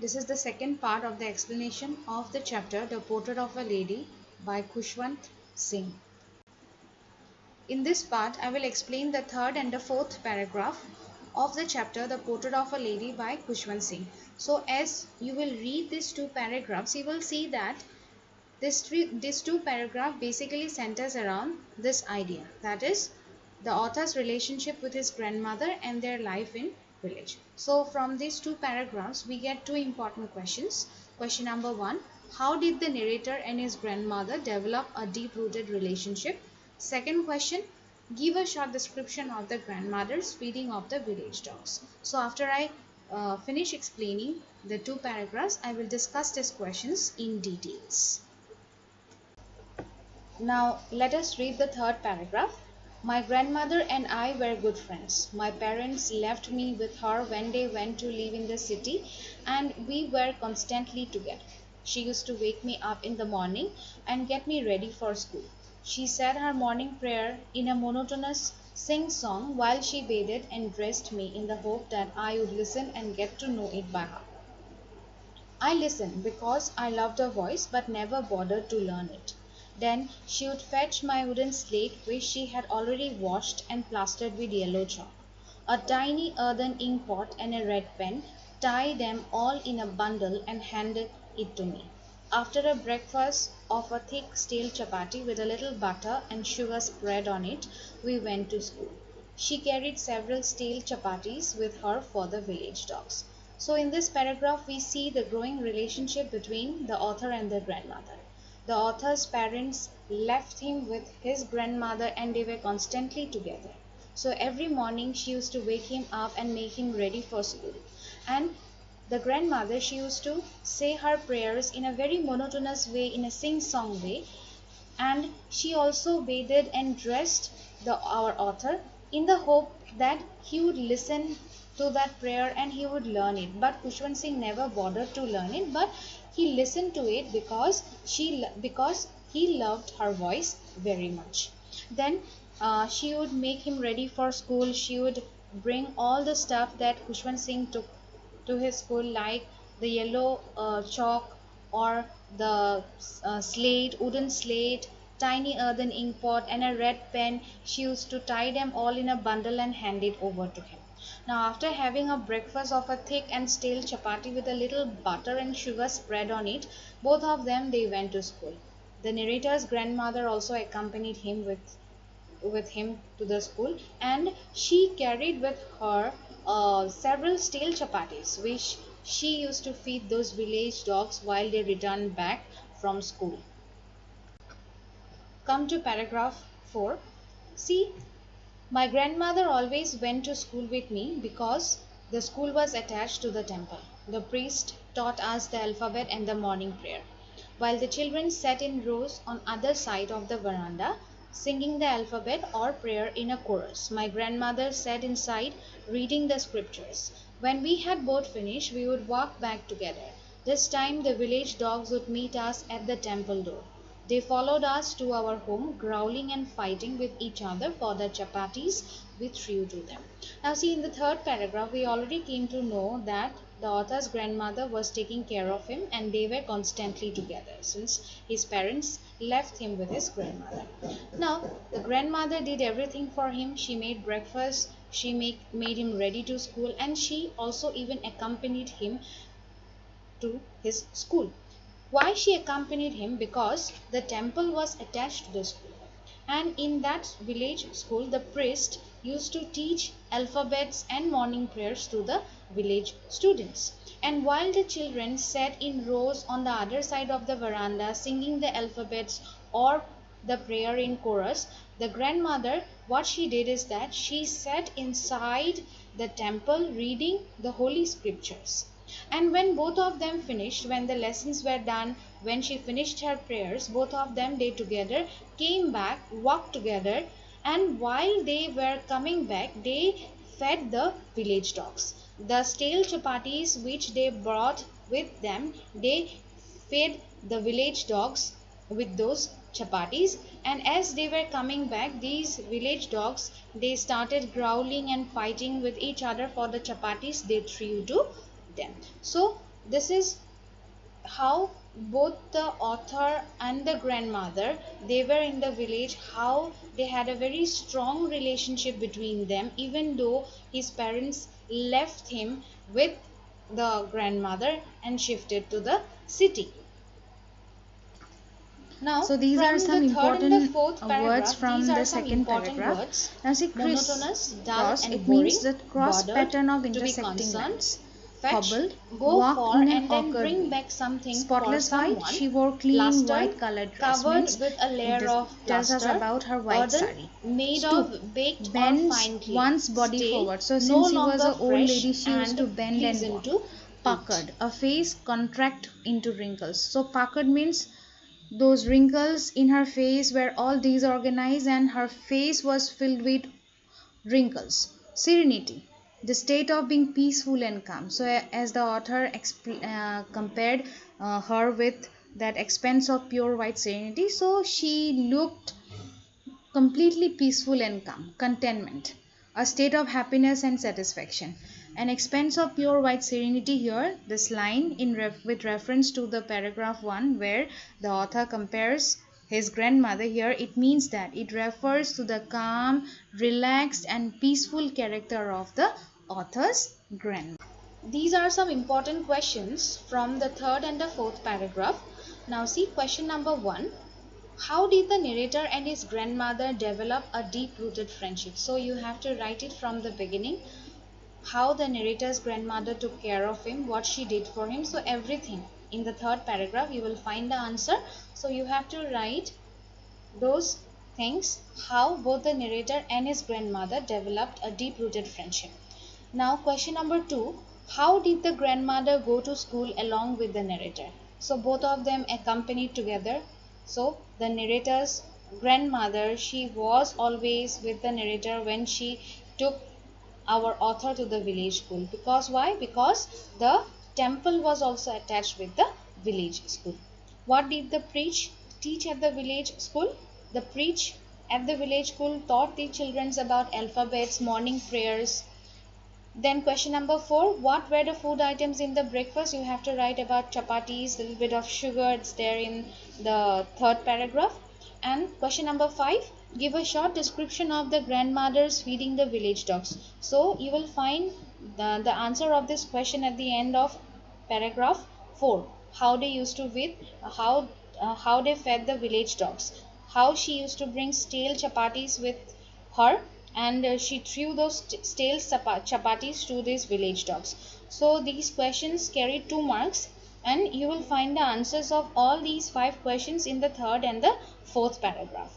This is the second part of the explanation of the chapter The Portrait of a Lady by Khushwant Singh. In this part, I will explain the third and the fourth paragraph of the chapter The Portrait of a Lady by Khushwant Singh. So as you will read these two paragraphs, you will see that this two paragraph basically centers around this idea, that is the author's relationship with his grandmother and their life in village. So from these two paragraphs we get two important questions. Question number 1, how did the narrator and his grandmother develop a deep rooted relationship? Second question, give a short description of the grandmother's feeding of the village dogs. So after I finish explaining the two paragraphs, I will discuss these questions in details. Now let us read the third paragraph. My grandmother and I were good friends. My parents left me with her when they went to live in the city, and we were constantly together. She used to wake me up in the morning and get me ready for school. She said her morning prayer in a monotonous sing-song while she bathed and dressed me, in the hope that I would listen and get to know it by heart. I listened because I loved her voice but never bothered to learn it. Then she would fetch my wooden slate, which she had already washed and plastered with yellow chalk, a tiny earthen ink pot, and a red pen, tie them all in a bundle, and hand it to me. After a breakfast of a thick stale chapati with a little butter and sugar spread on it, we went to school. She carried several stale chapatis with her for the village dogs. So in this paragraph we see the growing relationship between the author and the grandmother. The author's parents left him with his grandmother and they were constantly together. So every morning she used to wake him up and make him ready for school. And the grandmother, she used to say her prayers in a very monotonous way, in a sing-song way, and she also bathed and dressed our author in the hope that he would listen to that prayer and he would learn it. But Khushwant Singh never bothered to learn it, but he listened to it because he loved her voice very much. Then she would make him ready for school. She would bring all the stuff that Khushwant Singh took to his school, like the yellow chalk, or the wooden slate, tiny earthen ink pot, and a red pen. She used to tie them all in a bundle and hand it over to him. Now, after having a breakfast of a thick and stale chapati with a little butter and sugar spread on it, both of them they went to school. The narrator's grandmother also accompanied him with him to the school, and she carried with her several stale chapatis which she used to feed those village dogs while they returned back from school. Come to paragraph 4. See, my grandmother always went to school with me because the school was attached to the temple. The priest taught us the alphabet and the morning prayer, while the children sat in rows on other side of the veranda, singing the alphabet or prayer in a chorus. My grandmother sat inside reading the scriptures. When we had both finished, we would walk back together. This time the village dogs would meet us at the temple door. They followed us to our home, growling and fighting with each other for the chapatis we threw to them. Now see, in the third paragraph we already came to know that the author's grandmother was taking care of him and they were constantly together since his parents left him with his grandmother. Now the grandmother did everything for him. She made breakfast, she made him ready to school, and she also even accompanied him to his school. Why she accompanied him? Because the temple was attached to the school, and in that village school the priest used to teach alphabets and morning prayers to the village students. And while the children sat in rows on the other side of the veranda singing the alphabets or the prayer in chorus, the grandmother, what she did is that she sat inside the temple reading the holy scriptures. And when both of them finished, when the lessons were done, when she finished her prayers, both of them they together came back, walked together, and while they were coming back, they fed the village dogs. The stale chapatis which they brought with them, they fed the village dogs with those chapatis. And as they were coming back, these village dogs they started growling and fighting with each other for the chapatis they threw to them. So this is how both the author and the grandmother, they were in the village, how they had a very strong relationship between them, even though his parents left him with the grandmother and shifted to the city. Now, So these are from the some third and the important fourth words paragraph, these from are the some second important paragraph. words: Now see monotonous, dull, cross, and it means boring, that cross bothered, pattern of to be intersecting concerned, lines. fetch, Hobbled, go walked for, in an and then awkward bring way. back something for Spotless white, someone, she wore clean plastered, white colored dress, covered means with a it layer of tells us plaster, about her white earthen, sari. made Stoop, of baked or bends fine clay, one's body stale, forward. So no since she was longer an old fresh, lady, she used to and bend and pleasant walk. to eat. Puckered, a face contract into wrinkles. So puckered means those wrinkles in her face were all disorganized and her face was filled with wrinkles. Serenity, the state of being peaceful and calm. So as the author compared her with that expanse of pure white serenity, so she looked completely peaceful and calm. Contentment, a state of happiness and satisfaction. An expanse of pure white serenity. Here this line with reference to the paragraph 1 where the author compares his grandmother, here it means that it refers to the calm, relaxed and peaceful character of the author's grandmother. These are some important questions from the third and the fourth paragraph. Now see question number 1. How did the narrator and his grandmother develop a deep rooted friendship? So you have to write it from the beginning. How the narrator's grandmother took care of him, what she did for him. So everything in the third paragraph you will find the answer. So you have to write those things, how both the narrator and his grandmother developed a deep rooted friendship. Now question number 2, how did the grandmother go to school along with the narrator? So both of them accompanied together. So the narrator's grandmother, she was always with the narrator when she took our author to the village school. Because why? Because the temple was also attached with the village school. What did the preach teach at the village school? The preach at the village school taught the children about alphabets, morning prayers. Then question number 4, what were the food items in the breakfast? You have to write about chapatis, a little bit of sugar, it's there in the third paragraph. And question number 5, give a short description of the grandmothers feeding the village dogs. So you will find the answer of this question at the end of paragraph 4. How they used to feed, how they fed the village dogs, how she used to bring stale chapatis with her, and she threw those stale chapatis to these village dogs. So these questions carry 2 marks, and you will find the answers of all these 5 questions in the third and the fourth paragraph.